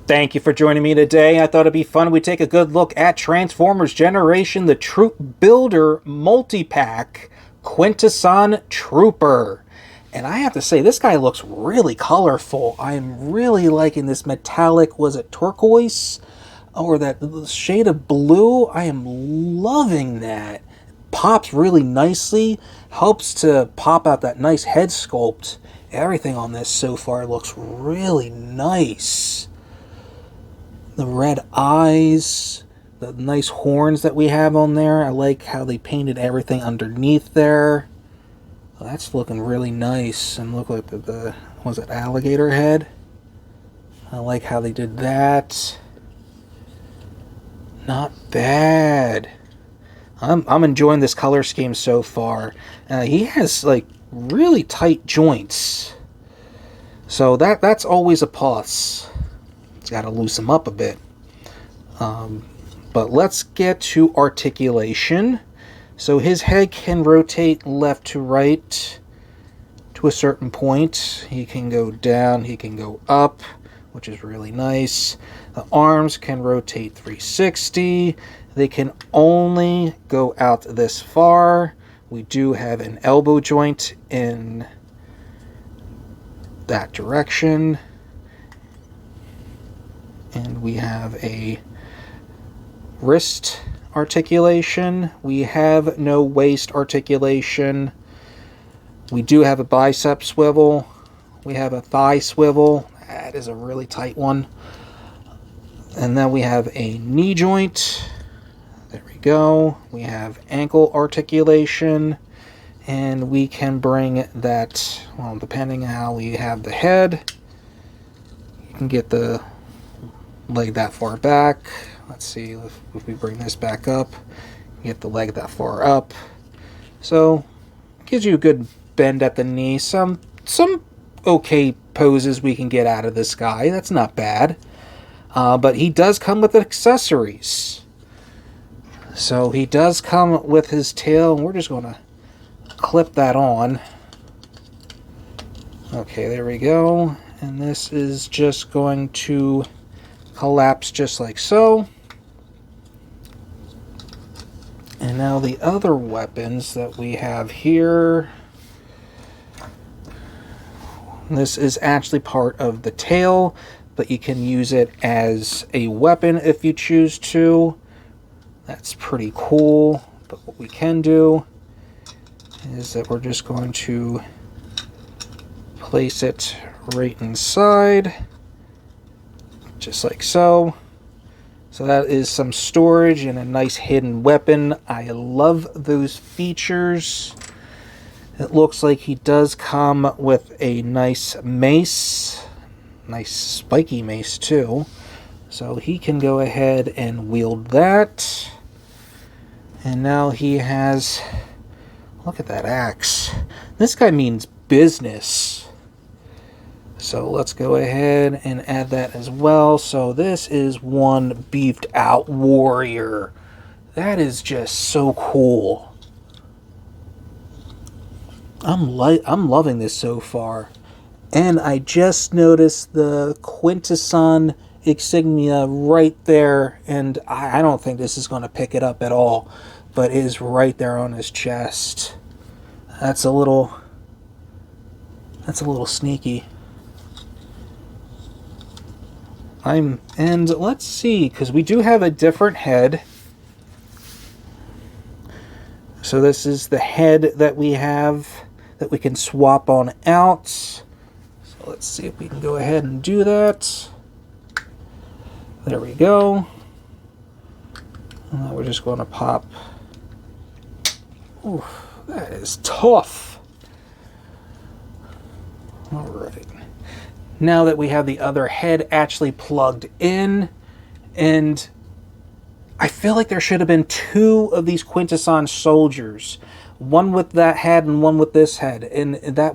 Thank you for joining me today. I thought it'd be fun. We take a good look at Transformers Generation, the Troop Builder Multipack Quintesson Trooper. And I have to say, this guy looks really colorful. I'm really liking this metallic, was it turquoise? Or that shade of blue? I am loving that. Pops really nicely. Helps to pop out that nice head sculpt. Everything on this so far looks really nice. The red eyes, the nice horns that we have on there. I like how they painted everything underneath there. Well, that's looking really nice. And look like the was it alligator head? I like how they did that. Not bad. I'm enjoying this color scheme so far. He has like really tight joints, so that's always a plus. Got to loosen them up a bit. But let's get to articulation. So his head can rotate left to right to a certain point. He can go down, he can go up, which is really nice. The arms can rotate 360. They can only go out this far. We do have an elbow joint in that direction. And we have a wrist articulation. We have no waist articulation. We do have a bicep swivel. We have a thigh swivel. That is a really tight one. And then we have a knee joint. There we go. We have ankle articulation. And we can bring that, well, depending on how we have the head, you can get the leg that far back. Let's see if we bring this back up, get the leg that far up. So gives you a good bend at the knee. Some okay poses we can get out of this guy. That's not bad. But he does come with accessories. So he does come with his tail, and we're just going to clip that on. Okay, there we go. And this is just going to collapse just like so. And now the other weapons that we have here. This is actually part of the tail, but you can use it as a weapon if you choose to. That's pretty cool. But what we can do is that we're just going to place it right inside. Just like so. So that is some storage and a nice hidden weapon. I love those features. It looks like he does come with a nice mace. Nice spiky mace too. So he can go ahead and wield that. And now he has, look at that axe. This guy means business. So let's go ahead and add that as well. So this is one beefed out warrior. That is just so cool. I'm loving this so far. And I just noticed the Quintesson insignia right there, and I don't think this is going to pick it up at all, but it is right there on his chest. That's a little sneaky. And let's see, because we do have a different head. So this is the head that we have that we can swap on out. So let's see if we can go ahead and do that. There we go. And now we're just going to pop. Ooh, that is tough. All right. Now that we have the other head actually plugged in, and I feel like there should have been two of these Quintesson soldiers, one with that head and one with this head, and I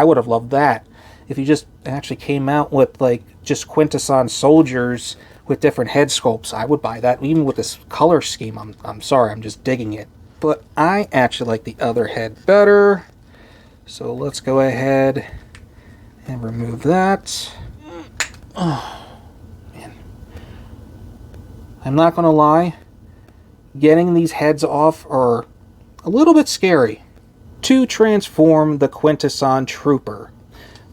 would have loved that if you just actually came out with like just Quintesson soldiers with different head sculpts. I would buy that, even with this color scheme. I'm sorry, I'm just digging it, but I actually like the other head better. So let's go ahead and remove that. Oh, I'm not going to lie, getting these heads off are a little bit scary. To transform the Quintesson Trooper,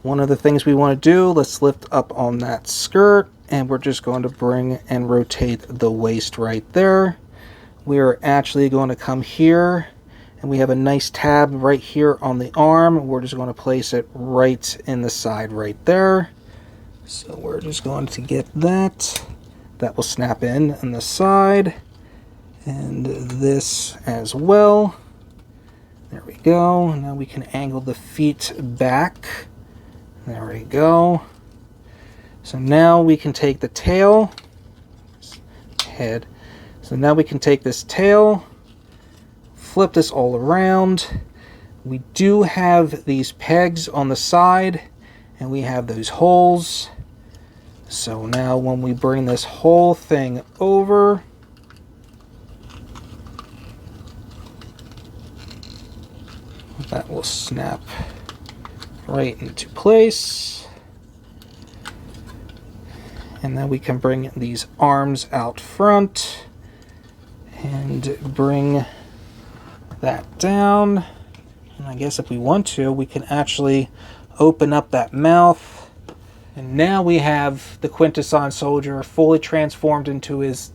one of the things we want to do, let's lift up on that skirt, and we're just going to bring and rotate the waist right there. We are actually going to come here, and we have a nice tab right here on the arm. We're just going to place it right in the side right there. So we're just going to get that. That will snap in on the side, and this as well. There we go. Now we can angle the feet back. There we go. So now we can take the tail, head. So now we can take this tail, flip this all around. We do have these pegs on the side, and we have those holes. So now when we bring this whole thing over, that will snap right into place. And then we can bring these arms out front and bring that down. And I guess if we want to, we can actually open up that mouth. And now we have the Quintesson soldier fully transformed into his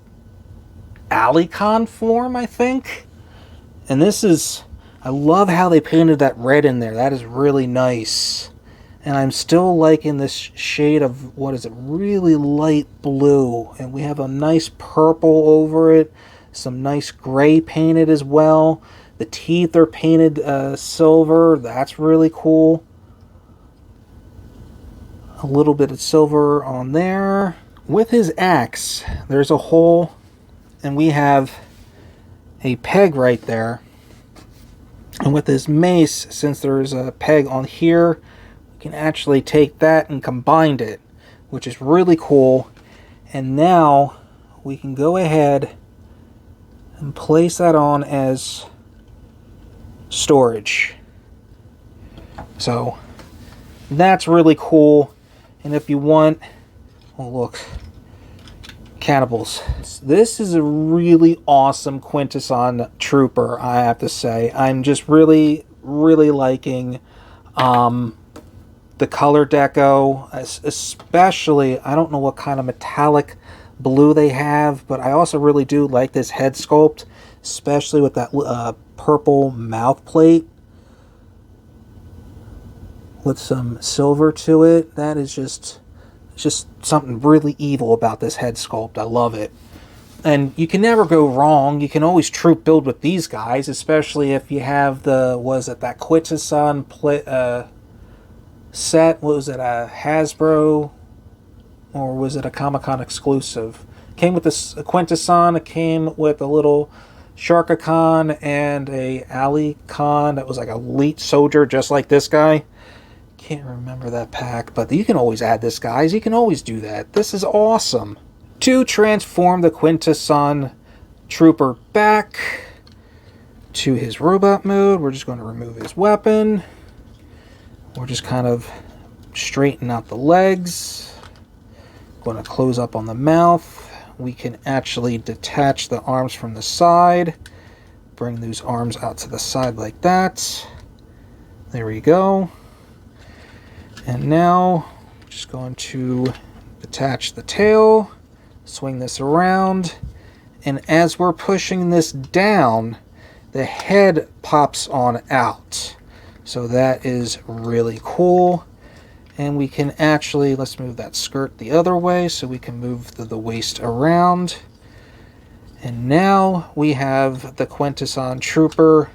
Alicon form, I think. And this is, I love how they painted that red in there. That is really nice. And I'm still liking this shade of, what is it, really light blue. And we have a nice purple over it. Some nice gray painted as well. The teeth are painted silver. That's really cool. A little bit of silver on there. With his axe, there's a hole. And we have a peg right there. And with his mace, since there's a peg on here, we can actually take that and combine it, which is really cool. And now we can go ahead and place that on as storage. So that's really cool. And if you want, oh look, cannibals. This is a really awesome Quintesson Trooper, I have to say. I'm just really liking the color deco, especially, I don't know what kind of metallic blue they have, but I also really do like this head sculpt, especially with that purple mouth plate with some silver to it. That is just something really evil about this head sculpt. I love it. And you can never go wrong. You can always troop build with these guys, especially if you have the, was it that Quintesson set? What was it, a Hasbro? Or was it a Comic-Con exclusive? Came with this Quintesson. It came with a little Sharkicon and a Alicon that was like a elite soldier, just like this guy. Can't remember that pack, but you can always add this, guys. You can always do that. This is awesome. To transform the Quintesson Trooper back to his robot mode, we're just going to remove his weapon. We're just kind of straighten out the legs. Going to close up on the mouth. We can actually detach the arms from the side. Bring those arms out to the side like that. There we go. And now, I'm just going to attach the tail, swing this around, and as we're pushing this down, the head pops on out. So that is really cool. And we can actually, let's move that skirt the other way so we can move the waist around. And now we have the Quintesson Trooper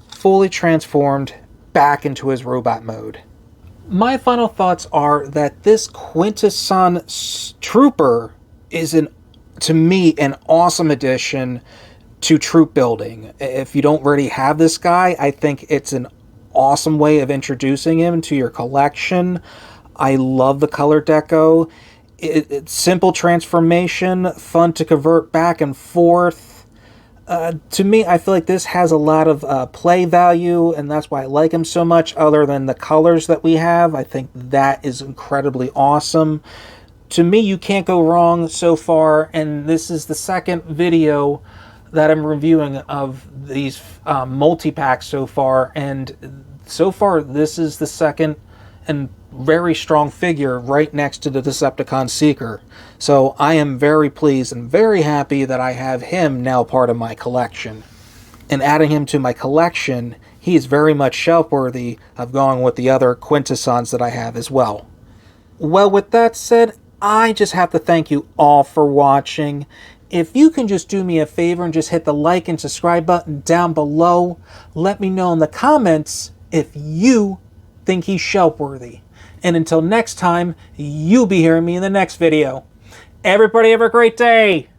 fully transformed back into his robot mode. My final thoughts are that this Quintesson Trooper is, to me, an awesome addition to troop building. If you don't already have this guy, I think it's an awesome way of introducing him to your collection. I love the color deco. It's simple transformation, fun to convert back and forth. To me, I feel like this has a lot of play value, and that's why I like him so much, other than the colors that we have. I think that is incredibly awesome. to me, you can't go wrong so far, and this is the second video that I'm reviewing of these multi-packs so far, and so far this is the second and very strong figure right next to the Decepticon Seeker. So I am very pleased and very happy that I have him now part of my collection. And adding him to my collection, he is very much shelf-worthy of going with the other Quintessons that I have as well. Well, with that said, I just have to thank you all for watching. If you can just do me a favor and just hit the like and subscribe button down below, let me know in the comments if you think he's shelf-worthy. And until next time, you'll be hearing me in the next video. Everybody have a great day!